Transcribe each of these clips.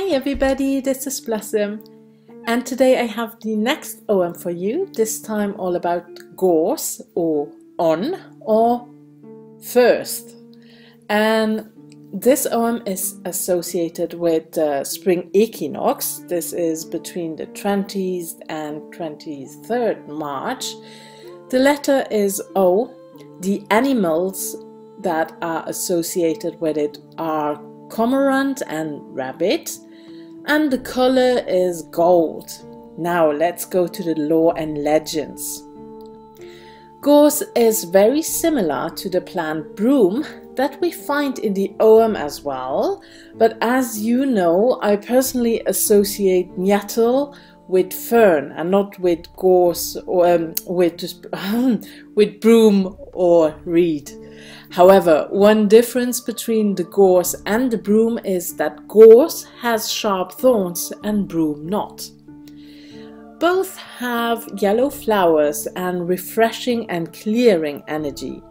Hey everybody, this is Blossom, and today I have the next Ogham for you, this time all about gorse, or on, or first. And this Ogham is associated with the spring equinox. This is between the 20th and 23rd March. The letter is O. The animals that are associated with it are cormorant and rabbit, and the color is gold. Now let's go to the lore and legends. Gorse is very similar to the plant broom that we find in the Ogham as well, but as you know, I personally associate Nyattel with fern and not with gorse or with broom or reed. However, one difference between the gorse and the broom is that gorse has sharp thorns and broom not. Both have yellow flowers and refreshing and clearing energy.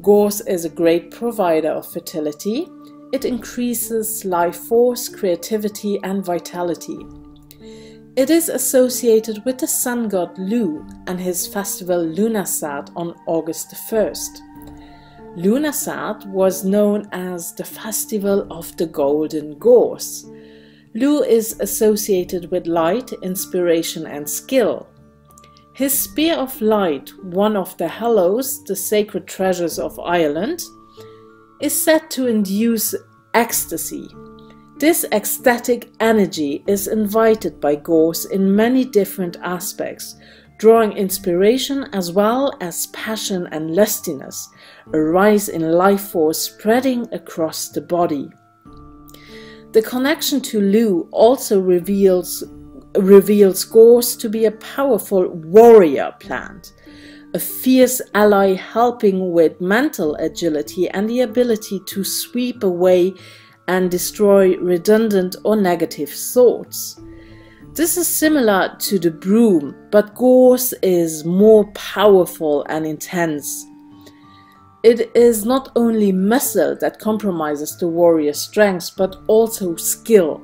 Gorse is a great provider of fertility. It increases life force, creativity and vitality. It is associated with the sun god Lu and his festival Lughnasadh on August the 1st. Lughnasadh was known as the festival of the golden gorse. Lu is associated with light, inspiration and skill. His spear of light, one of the Hallows, the sacred treasures of Ireland, is said to induce ecstasy. This ecstatic energy is invited by gorse in many different aspects, drawing inspiration as well as passion and lustiness, a rise in life force spreading across the body. The connection to Lu also reveals gorse to be a powerful warrior plant, a fierce ally helping with mental agility and the ability to sweep away and destroy redundant or negative thoughts. This is similar to the broom, but gorse is more powerful and intense. It is not only muscle that compromises the warrior's strength, but also skill,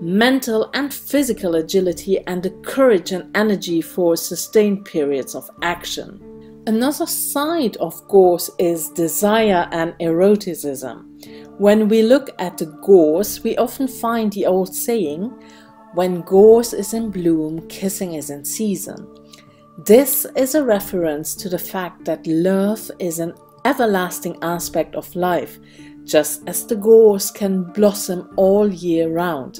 mental and physical agility, and the courage and energy for sustained periods of action. Another side of gorse is desire and eroticism. When we look at the gorse, we often find the old saying, "When gorse is in bloom, kissing is in season." This is a reference to the fact that love is an everlasting aspect of life, just as the gorse can blossom all year round.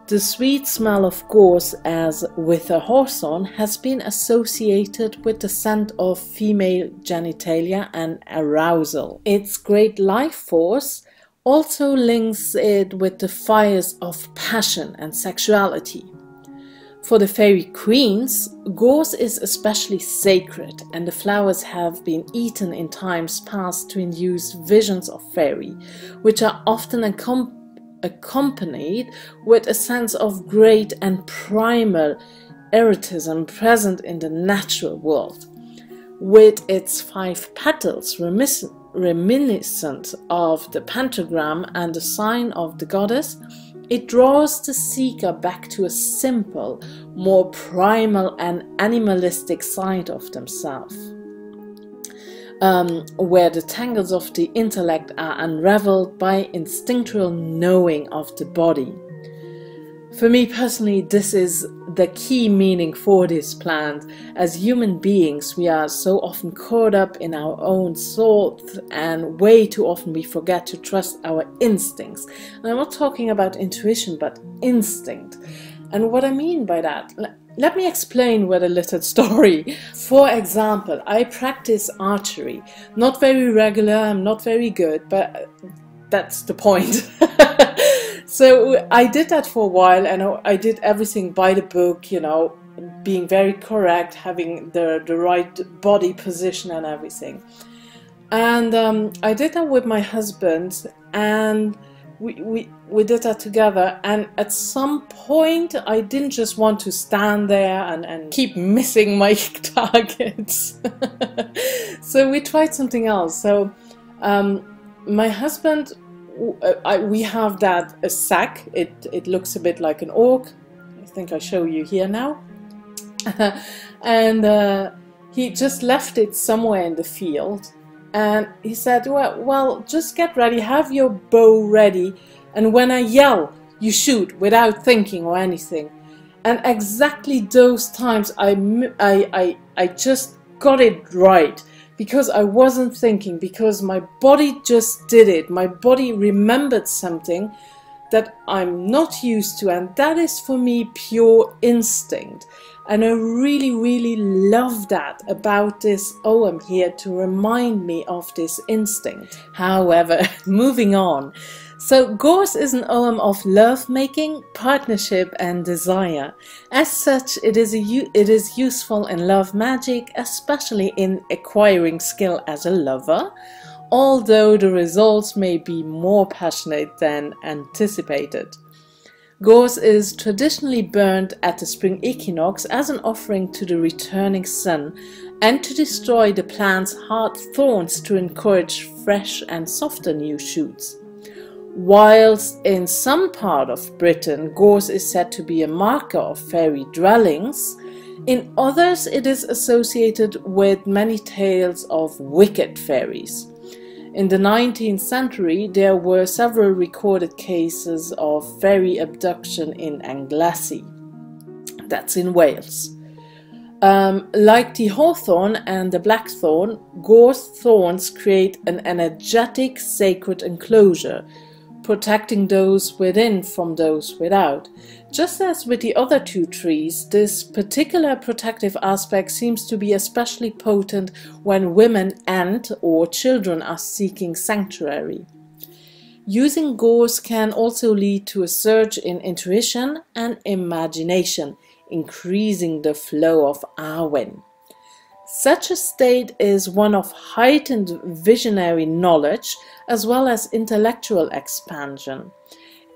The sweet smell of gorse, as with a hawthorn, has been associated with the scent of female genitalia and arousal. Its great life force also links it with the fires of passion and sexuality. For the fairy queens, gorse is especially sacred, and the flowers have been eaten in times past to induce visions of fairy, which are often accompanied with a sense of great and primal erotism present in the natural world. With its 5 petals reminiscent of the pentagram and the sign of the goddess, it draws the seeker back to a simple, more primal and animalistic side of themselves, where the tangles of the intellect are unraveled by instinctual knowing of the body. For me personally, this is the key meaning for this plant. As human beings, we are so often caught up in our own thoughts, and way too often we forget to trust our instincts. And I'm not talking about intuition, but instinct. And what I mean by that, let me explain with a little story. For example, I practice archery. Not very regular, I'm not very good, but that's the point. So I did that for a while, and I did everything by the book, you know, being very correct, having the right body position and everything. And I did that with my husband, and we did that together, and at some point I didn't just want to stand there and keep missing my targets. So we tried something else. So my husband we have that a sack. It looks a bit like an orc. I think I show you here now. And he just left it somewhere in the field, and he said, well, just get ready, have your bow ready, and when I yell, you shoot without thinking or anything. And exactly those times I just got it right, because I wasn't thinking, because my body just did it. My body remembered something that I'm not used to, and that is for me pure instinct. And I really, really love that about this Ogham here, to remind me of this instinct. However, moving on. So Gorse is an Ogham of love-making, partnership and desire. As such, it is useful in love magic, especially in acquiring skill as a lover, although the results may be more passionate than anticipated. Gorse is traditionally burned at the spring equinox as an offering to the returning sun, and to destroy the plant's hard thorns to encourage fresh and softer new shoots. Whilst in some part of Britain Gorse is said to be a marker of fairy dwellings, in others it is associated with many tales of wicked fairies. In the 19th century, there were several recorded cases of fairy abduction in Anglesey. That's in Wales. Like the hawthorn and the blackthorn, gorse thorns create an energetic sacred enclosure, protecting those within from those without. Just as with the other two trees, this particular protective aspect seems to be especially potent when women and/or children are seeking sanctuary. Using gorse can also lead to a surge in intuition and imagination, increasing the flow of Arwen. Such a state is one of heightened visionary knowledge as well as intellectual expansion.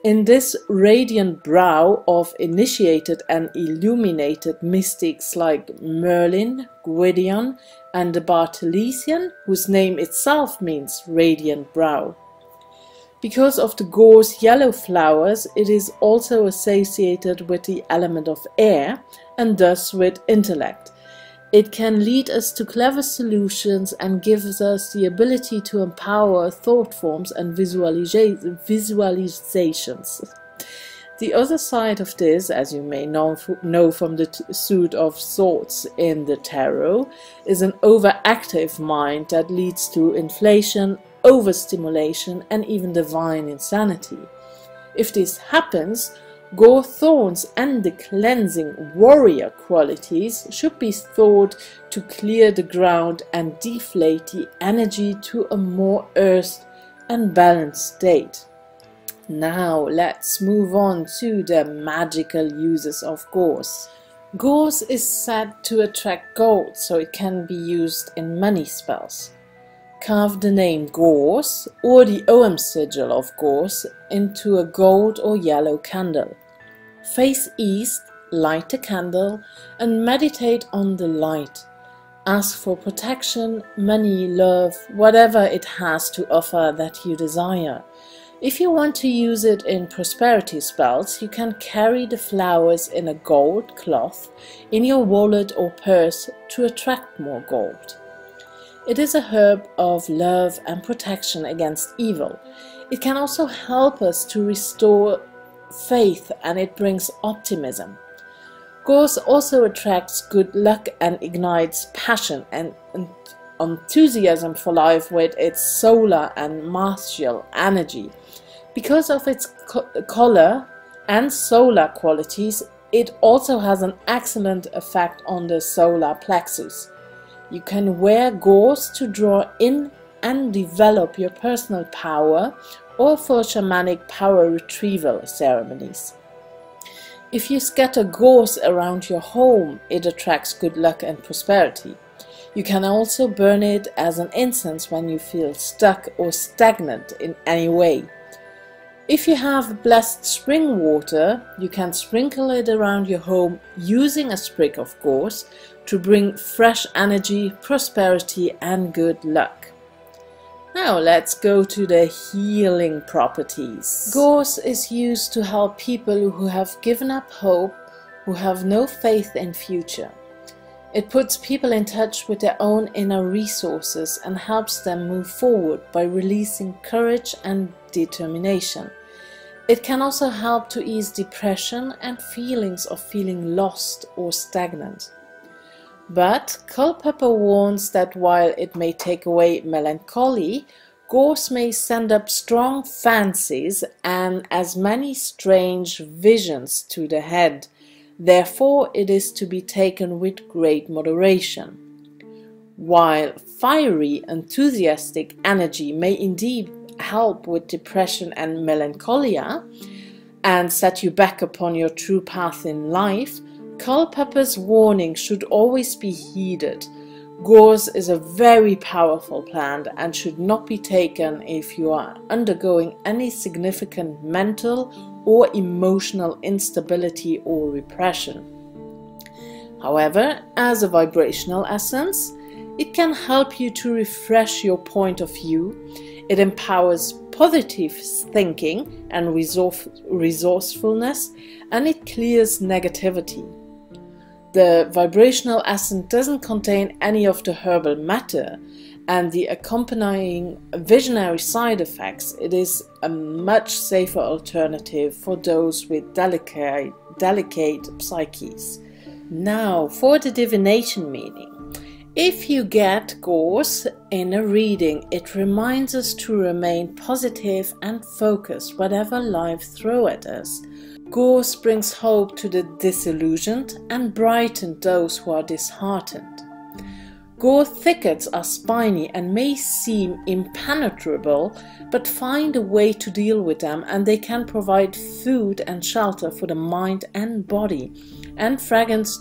In this radiant brow of initiated and illuminated mystics like Merlin, Gwydion, and the Barthelesian, whose name itself means radiant brow. Because of the gorse yellow flowers, it is also associated with the element of air and thus with intellect. It can lead us to clever solutions and gives us the ability to empower thought forms and visualizations. The other side of this, as you may know from the suit of swords in the tarot, is an overactive mind that leads to inflation, overstimulation, and even divine insanity. If this happens, gorse thorns and the cleansing warrior qualities should be thought to clear the ground and deflate the energy to a more earthed and balanced state. Now let's move on to the magical uses of gorse. Gorse is said to attract gold, so it can be used in many spells. Carve the name Gorse or the Ogham sigil of Gorse into a gold or yellow candle. Face east, light the candle and meditate on the light. Ask for protection, money, love, whatever it has to offer that you desire. If you want to use it in prosperity spells, you can carry the flowers in a gold cloth in your wallet or purse to attract more gold. It is a herb of love and protection against evil. It can also help us to restore faith, and it brings optimism. Gorse also attracts good luck and ignites passion and enthusiasm for life with its solar and martial energy. Because of its color and solar qualities, it also has an excellent effect on the solar plexus. You can wear gorse to draw in and develop your personal power, or for shamanic power retrieval ceremonies. If you scatter gorse around your home, it attracts good luck and prosperity. You can also burn it as an incense when you feel stuck or stagnant in any way. If you have blessed spring water, you can sprinkle it around your home using a sprig of gorse to bring fresh energy, prosperity and good luck. Now let's go to the healing properties. Gorse is used to help people who have given up hope, who have no faith in future. It puts people in touch with their own inner resources and helps them move forward by releasing courage and determination. It can also help to ease depression and feelings of feeling lost or stagnant. But Culpepper warns that while it may take away melancholy, Gorse may send up strong fancies and as many strange visions to the head. Therefore, it is to be taken with great moderation. While fiery, enthusiastic energy may indeed help with depression and melancholia and set you back upon your true path in life, Culpepper's warning should always be heeded. Gorse is a very powerful plant and should not be taken if you are undergoing any significant mental or emotional instability or repression. However, as a vibrational essence, it can help you to refresh your point of view. It empowers positive thinking and resourcefulness, and it clears negativity. The vibrational essence doesn't contain any of the herbal matter and the accompanying visionary side effects. It is a much safer alternative for those with delicate psyches. Now for the divination meaning. If you get Gorse in a reading, it reminds us to remain positive and focused whatever life throws at us. Gorse brings hope to the disillusioned and brightens those who are disheartened. Gorse thickets are spiny and may seem impenetrable, but find a way to deal with them, and they can provide food and shelter for the mind and body, and fragrance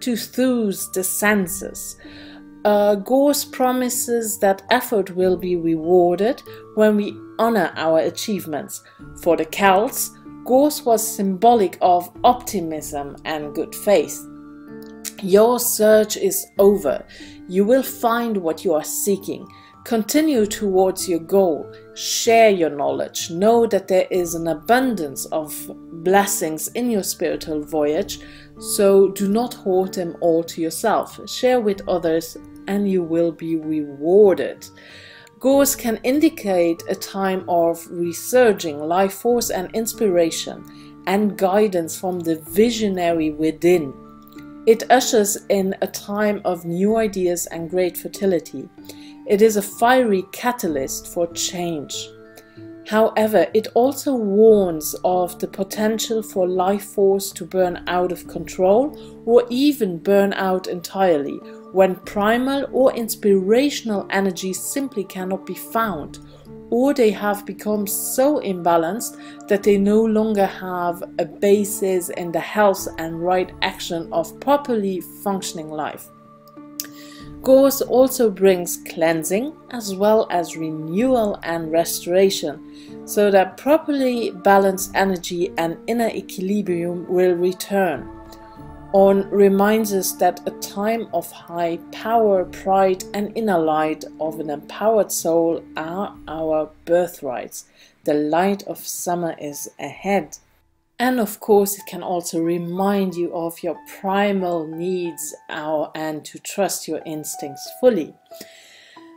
to soothe the senses. Gorse promises that effort will be rewarded when we honor our achievements. For the Celts, Gorse was symbolic of optimism and good faith. Your search is over. You will find what you are seeking. Continue towards your goal. Share your knowledge. Know that there is an abundance of blessings in your spiritual voyage, so do not hoard them all to yourself. Share with others and you will be rewarded. Gorse can indicate a time of resurging life force and inspiration and guidance from the visionary within. It ushers in a time of new ideas and great fertility. It is a fiery catalyst for change. However, it also warns of the potential for life force to burn out of control or even burn out entirely when primal or inspirational energy simply cannot be found, or they have become so imbalanced that they no longer have a basis in the health and right action of properly functioning life. Gorse also brings cleansing as well as renewal and restoration, so that properly balanced energy and inner equilibrium will return. On reminds us that a time of high power, pride and inner light of an empowered soul are our birthrights. The light of summer is ahead. And of course, it can also remind you of your primal needs and to trust your instincts fully.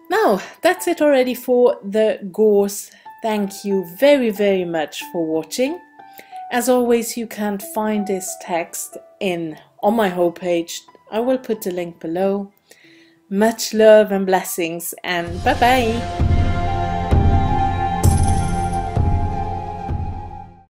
Now, that's it already for the Gorse. Thank you very, very much for watching. As always, you can find this text on my homepage. I will put the link below. Much love and blessings, and bye-bye.